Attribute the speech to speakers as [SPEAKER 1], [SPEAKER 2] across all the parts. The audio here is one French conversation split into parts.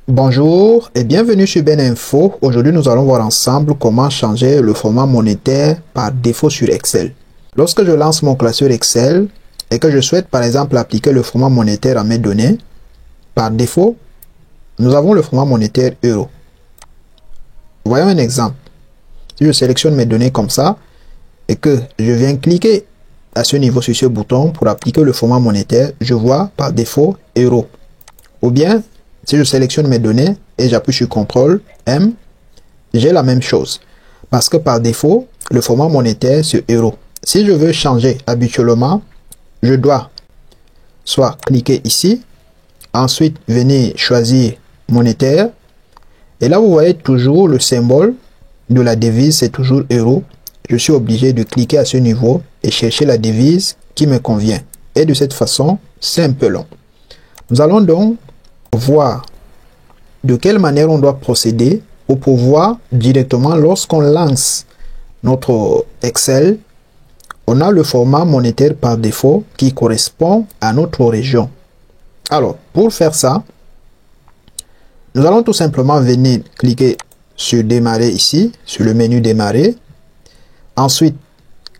[SPEAKER 1] Bonjour et bienvenue sur Ben Info. Aujourd'hui, nous allons voir ensemble comment changer le format monétaire par défaut sur Excel. Lorsque je lance mon classeur Excel et que je souhaite par exemple appliquer le format monétaire à mes données, par défaut, nous avons le format monétaire euro. Voyons un exemple. Si je sélectionne mes données comme ça et que je viens cliquer à ce niveau sur ce bouton pour appliquer le format monétaire, je vois par défaut euro. Ou bien, si je sélectionne mes données et j'appuie sur CTRL M, j'ai la même chose. Parce que par défaut, le format monétaire c'est euro. Si je veux changer habituellement, je dois soit cliquer ici, ensuite venir choisir monétaire. Et là, vous voyez toujours le symbole de la devise, c'est toujours euro. Je suis obligé de cliquer à ce niveau et chercher la devise qui me convient. Et de cette façon, c'est un peu long. Nous allons donc voir de quelle manière on doit procéder pour pouvoir directement, lorsqu'on lance notre Excel, on a le format monétaire par défaut qui correspond à notre région. Alors, pour faire ça, nous allons tout simplement venir cliquer sur démarrer ici, sur le menu démarrer. Ensuite,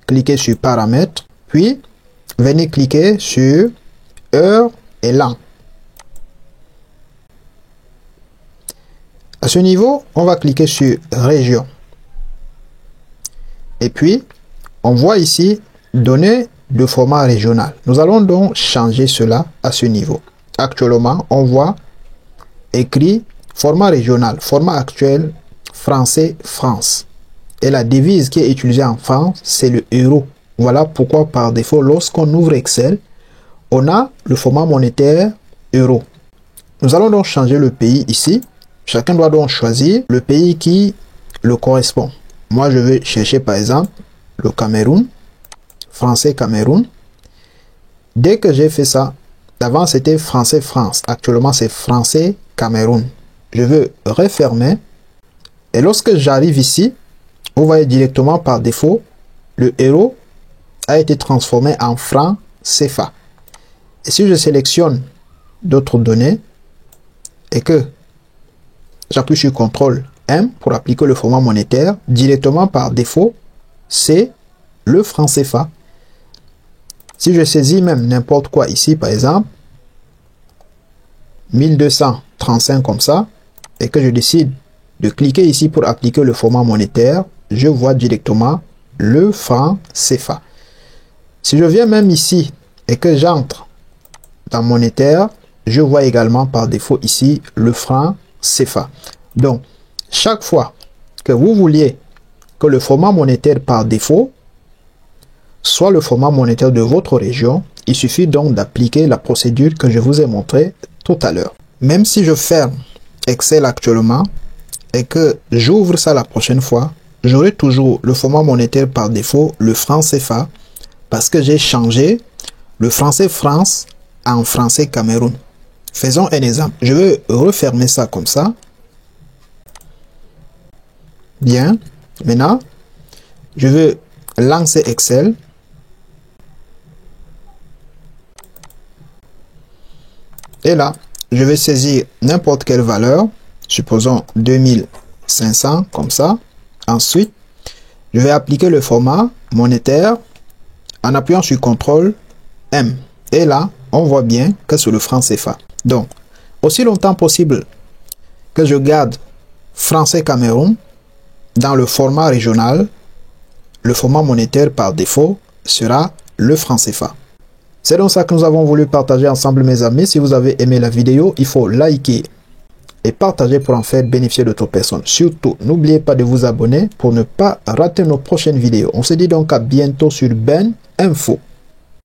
[SPEAKER 1] cliquer sur paramètres, puis venir cliquer sur heure et l'an. À ce niveau, on va cliquer sur région. Et puis, on voit ici données de format régional. Nous allons donc changer cela à ce niveau. Actuellement, on voit écrit format régional, format actuel français France. Et la devise qui est utilisée en France, c'est le euro. Voilà pourquoi par défaut, lorsqu'on ouvre Excel, on a le format monétaire euro. Nous allons donc changer le pays ici. Chacun doit donc choisir le pays qui le correspond. Moi, je vais chercher par exemple le Cameroun, français Cameroun. Dès que j'ai fait ça, d'avant c'était français France. Actuellement, c'est français Cameroun. Je veux refermer. Et lorsque j'arrive ici, vous voyez directement par défaut, le euro a été transformé en franc CFA. Et si je sélectionne d'autres données et que j'appuie sur CTRL M pour appliquer le format monétaire, directement par défaut, c'est le franc CFA. Si je saisis même n'importe quoi ici, par exemple, 1235 comme ça, et que je décide de cliquer ici pour appliquer le format monétaire, je vois directement le franc CFA. Si je viens même ici et que j'entre dans monétaire, je vois également par défaut ici le franc CFA. Donc, chaque fois que vous vouliez que le format monétaire par défaut soit le format monétaire de votre région, il suffit donc d'appliquer la procédure que je vous ai montrée tout à l'heure. Même si je ferme Excel actuellement et que j'ouvre ça la prochaine fois, j'aurai toujours le format monétaire par défaut, le franc CFA, parce que j'ai changé le français France en français Cameroun. Faisons un exemple. Je vais refermer ça comme ça. Bien. Maintenant, je vais lancer Excel. Et là, je vais saisir n'importe quelle valeur. Supposons 2500 comme ça. Ensuite, je vais appliquer le format monétaire en appuyant sur CTRL M. Et là, on voit bien que c'est le franc CFA. Donc, aussi longtemps possible que je garde français Cameroun dans le format régional, le format monétaire par défaut sera le franc CFA. C'est donc ça que nous avons voulu partager ensemble, mes amis. Si vous avez aimé la vidéo, il faut liker et partager pour en faire bénéficier d'autres personnes. Surtout, n'oubliez pas de vous abonner pour ne pas rater nos prochaines vidéos. On se dit donc à bientôt sur Ben Info.